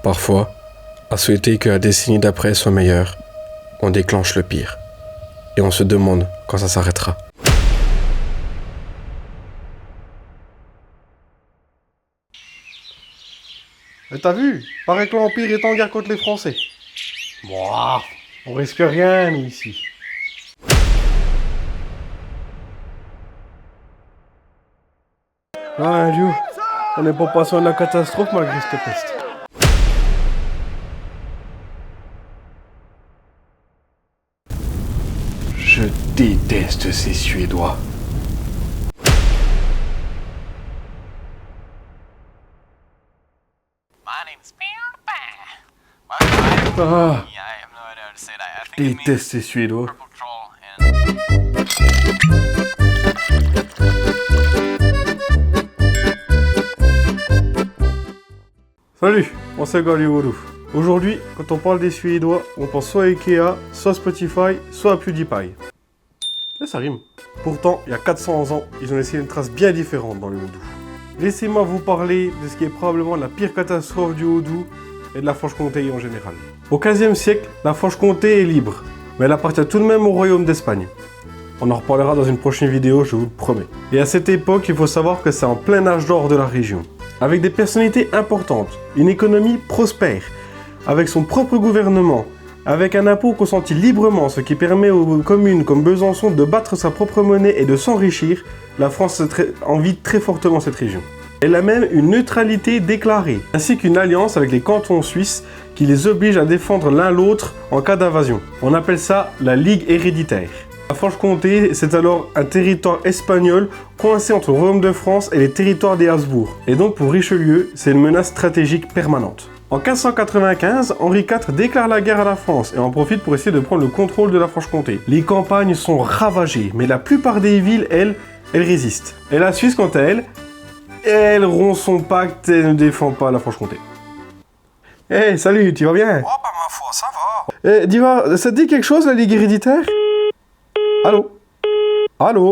Parfois, à souhaiter que la décennie d'après soit meilleure, on déclenche le pire. Et on se demande quand ça s'arrêtera. Et t'as vu? Paraît que l'Empire est en guerre contre les Français. Mouah, on risque rien, nous, ici. Ah, Dieu, on n'est pas passé à la catastrophe malgré cette peste. Je déteste ces Suédois. Ah, je déteste ces Suédois. Salut, moi c'est Galiworu. Aujourd'hui, quand on parle des Suédois, on pense soit à Ikea, soit à Spotify, soit à PewDiePie. Là, ça rime. Pourtant, il y a 400 ans, ils ont laissé une trace bien différente dans le Houdou. Laissez-moi vous parler de ce qui est probablement la pire catastrophe du Houdou et de la Franche-Comté en général. Au XVe siècle, la Franche-Comté est libre, mais elle appartient tout de même au royaume d'Espagne. On en reparlera dans une prochaine vidéo, je vous le promets. Et à cette époque, il faut savoir que c'est en plein âge d'or de la région. Avec des personnalités importantes, une économie prospère, avec son propre gouvernement, avec un impôt consenti librement, ce qui permet aux communes comme Besançon de battre sa propre monnaie et de s'enrichir, la France envie très fortement cette région. Elle a même une neutralité déclarée, ainsi qu'une alliance avec les cantons suisses qui les oblige à défendre l'un l'autre en cas d'invasion. On appelle ça la Ligue héréditaire. La Franche-Comté, c'est alors un territoire espagnol coincé entre le Royaume de France et les territoires des Habsbourg. Et donc pour Richelieu, c'est une menace stratégique permanente. En 1595, Henri IV déclare la guerre à la France et en profite pour essayer de prendre le contrôle de la Franche-Comté. Les campagnes sont ravagées, mais la plupart des villes, elles résistent. Et la Suisse, quant à elle rompt son pacte et ne défend pas la Franche-Comté. Hey, salut, tu vas bien? Oh bah ma foi, ça va. Dis-moi, ça te dit quelque chose la Ligue héréditaire? Allô? Allô?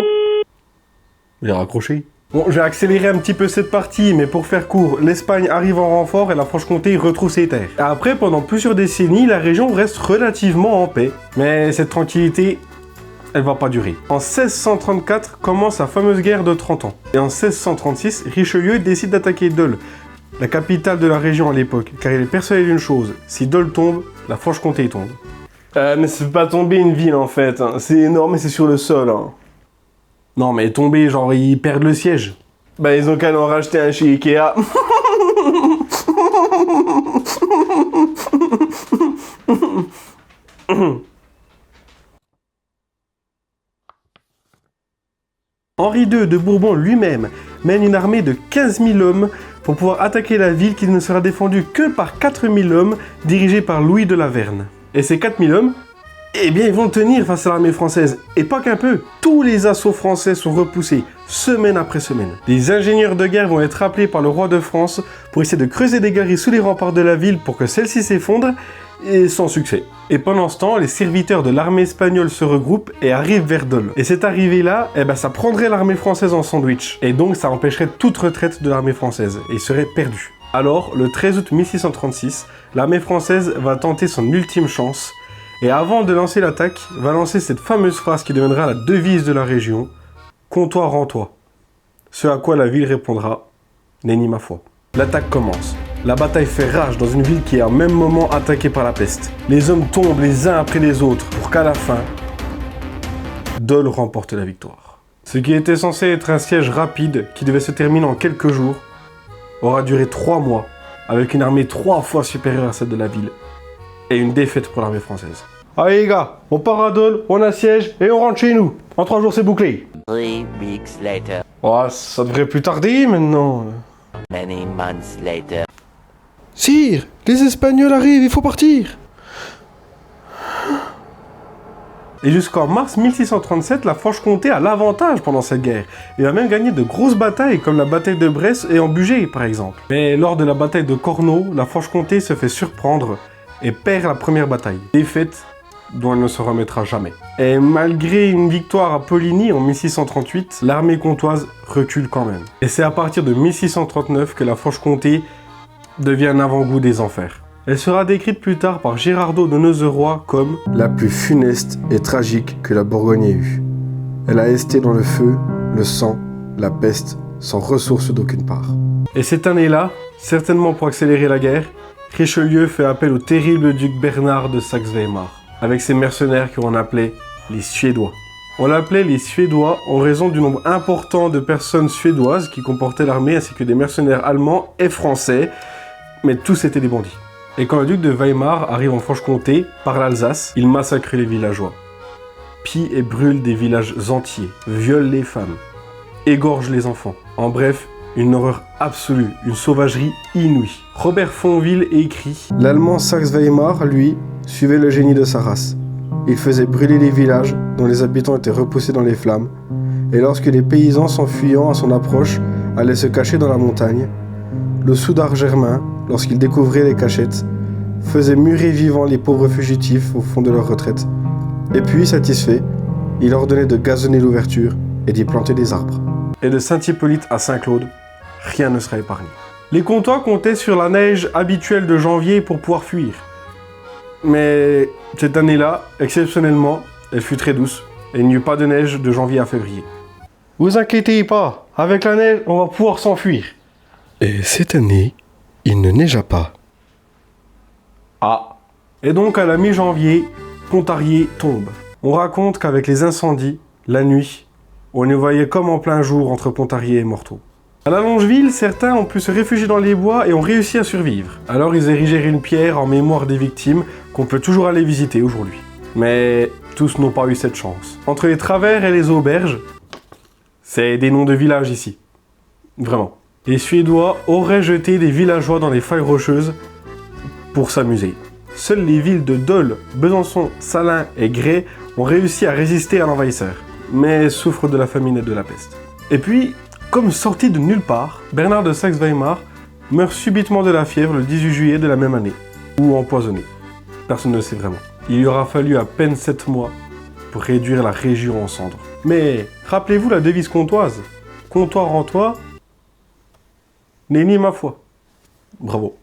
Il est raccroché. Bon, je vais accélérer un petit peu cette partie, mais pour faire court, l'Espagne arrive en renfort et la Franche-Comté retrouve ses terres. Après, pendant plusieurs décennies, la région reste relativement en paix. Mais cette tranquillité, elle va pas durer. En 1634 commence la fameuse guerre de 30 ans. Et en 1636, Richelieu décide d'attaquer Dole, la capitale de la région à l'époque, car il est persuadé d'une chose, si Dole tombe, la Franche-Comté tombe. Mais c'est pas tomber une ville en fait, hein. C'est énorme et c'est sur le sol. Hein. Non mais tomber, genre ils perdent le siège. Bah ils ont qu'à en racheter un chez Ikea. Henri II de Bourbon lui-même mène une armée de 15 000 hommes pour pouvoir attaquer la ville qui ne sera défendue que par 4 000 hommes dirigés par Louis de la Verne. Et ces 4000 hommes, eh bien ils vont tenir face à l'armée française. Et pas qu'un peu. Tous les assauts français sont repoussés, semaine après semaine. Les ingénieurs de guerre vont être appelés par le roi de France pour essayer de creuser des galeries sous les remparts de la ville pour que celle-ci s'effondre, et sans succès. Et pendant ce temps, les serviteurs de l'armée espagnole se regroupent et arrivent vers Dole. Et cette arrivée-là, eh ben ça prendrait l'armée française en sandwich. Et donc ça empêcherait toute retraite de l'armée française, et il serait perdu. Alors, le 13 août 1636, l'armée française va tenter son ultime chance, et avant de lancer l'attaque, va lancer cette fameuse phrase qui deviendra la devise de la région, « Comptoir rends-toi ». Ce à quoi la ville répondra, « Nenni ma foi ». L'attaque commence. La bataille fait rage dans une ville qui est en même moment attaquée par la peste. Les hommes tombent les uns après les autres, pour qu'à la fin, Dole remporte la victoire. Ce qui était censé être un siège rapide, qui devait se terminer en quelques jours, aura duré 3 mois, avec une armée 3 fois supérieure à celle de la ville, et une défaite pour l'armée française. Allez les gars, on part à Dole, on assiège, et on rentre chez nous. En 3 jours c'est bouclé. 3 weeks later. Oh, ça devrait plus tarder maintenant. Many months later. Sire, les Espagnols arrivent, il faut partir. Et jusqu'en mars 1637, la Franche-Comté a l'avantage pendant cette guerre. Il a même gagné de grosses batailles, comme la bataille de Brest et en Bugey, par exemple. Mais lors de la bataille de Cornau, la Franche-Comté se fait surprendre et perd la première bataille. Défaite dont elle ne se remettra jamais. Et malgré une victoire à Poligny en 1638, l'armée comtoise recule quand même. Et c'est à partir de 1639 que la Franche-Comté devient un avant-goût des enfers. Elle sera décrite plus tard par Gérardo de Nozeroy comme la plus funeste et tragique que la Bourgogne ait eue. Elle a esté dans le feu, le sang, la peste, sans ressources d'aucune part. Et cette année-là, certainement pour accélérer la guerre, Richelieu fait appel au terrible duc Bernard de Saxe-Weimar, avec ses mercenaires qu'on appelait les Suédois. On l'appelait les Suédois en raison du nombre important de personnes suédoises qui comportaient l'armée, ainsi que des mercenaires allemands et français, mais tous étaient des bandits. Et quand le duc de Weimar arrive en Franche-Comté, par l'Alsace, il massacre les villageois, pille et brûle des villages entiers, viole les femmes, égorge les enfants. En bref, une horreur absolue, une sauvagerie inouïe. Robert Fonville écrit « L'Allemand Saxe-Weimar, lui, suivait le génie de sa race. Il faisait brûler les villages dont les habitants étaient repoussés dans les flammes, et lorsque les paysans s'enfuyant à son approche allaient se cacher dans la montagne, le soudard germain, lorsqu'il découvrait les cachettes, faisait murer vivants les pauvres fugitifs au fond de leur retraite. Et puis, satisfait, il ordonnait de gazonner l'ouverture et d'y planter des arbres. » Et de Saint-Hippolyte à Saint-Claude, rien ne sera épargné. Les Comtois comptaient sur la neige habituelle de janvier pour pouvoir fuir. Mais cette année-là, exceptionnellement, elle fut très douce et il n'y eut pas de neige de janvier à février. Vous inquiétez pas, avec la neige, on va pouvoir s'enfuir. Et cette année, il ne neigea pas. Ah. Et donc à la mi-janvier, Pontarlier tombe. On raconte qu'avec les incendies, la nuit, on les voyait comme en plein jour entre Pontarlier et Morteau. À la Longeville, certains ont pu se réfugier dans les bois et ont réussi à survivre. Alors ils érigèrent une pierre en mémoire des victimes qu'on peut toujours aller visiter aujourd'hui. Mais tous n'ont pas eu cette chance. Entre les Travers et les Auberges, c'est des noms de villages ici. Vraiment. Les Suédois auraient jeté des villageois dans les failles rocheuses pour s'amuser. Seules les villes de Dole, Besançon, Salins et Grès ont réussi à résister à l'envahisseur, mais souffrent de la famine et de la peste. Et puis, comme sorti de nulle part, Bernard de Saxe-Weimar meurt subitement de la fièvre le 18 juillet de la même année, ou empoisonné. Personne ne sait vraiment. Il lui aura fallu à peine 7 mois pour réduire la région en cendres. Mais rappelez-vous la devise comtoise, comptoir en toi, nenni ma foi. Bravo.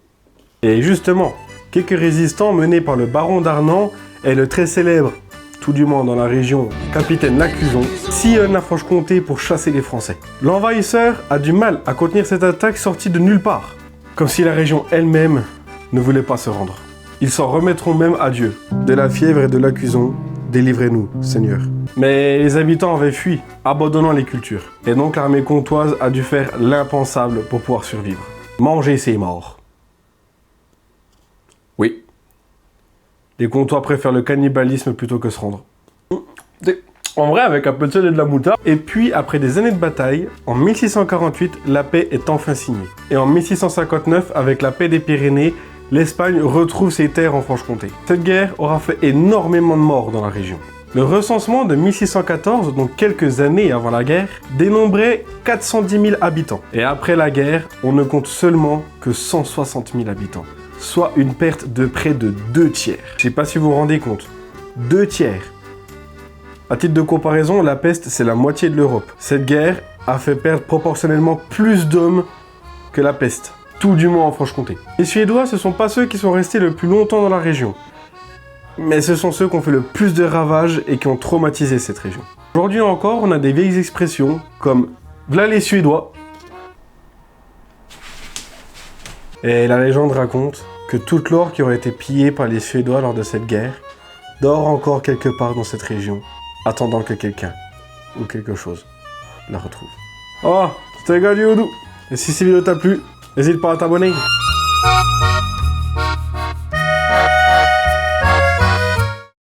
Et justement, quelques résistants menés par le baron d'Arnand et le très célèbre, tout du moins dans la région, capitaine Lacuzon, sillonnent la Franche-Comté pour chasser les Français. L'envahisseur a du mal à contenir cette attaque sortie de nulle part, comme si la région elle-même ne voulait pas se rendre. Ils s'en remettront même à Dieu. De la fièvre et de Lacuzon, délivrez-nous, Seigneur. Mais les habitants avaient fui, abandonnant les cultures. Et donc l'armée comtoise a dû faire l'impensable pour pouvoir survivre. Manger ses morts. Oui. Les Comtois préfèrent le cannibalisme plutôt que se rendre. En vrai, avec un peu de sel et de la moutarde. Et puis, après des années de bataille, en 1648, la paix est enfin signée. Et en 1659, avec la paix des Pyrénées, l'Espagne retrouve ses terres en Franche-Comté. Cette guerre aura fait énormément de morts dans la région. Le recensement de 1614, donc quelques années avant la guerre, dénombrait 410 000 habitants. Et après la guerre, on ne compte seulement que 160 000 habitants. Soit une perte de près de 2 tiers. Je sais pas si vous vous rendez compte. 2 tiers. À titre de comparaison, la peste, c'est la moitié de l'Europe. Cette guerre a fait perdre proportionnellement plus d'hommes que la peste. Tout du moins en Franche-Comté. Les Suédois, ce sont pas ceux qui sont restés le plus longtemps dans la région. Mais ce sont ceux qui ont fait le plus de ravages et qui ont traumatisé cette région. Aujourd'hui encore, on a des vieilles expressions comme « V'là les Suédois ». Et la légende raconte que toute l'or qui aurait été pillé par les Suédois lors de cette guerre dort encore quelque part dans cette région, attendant que quelqu'un ou quelque chose la retrouve. Oh, c'était Galioudou. Et si cette vidéo t'a plu, n'hésite pas à t'abonner.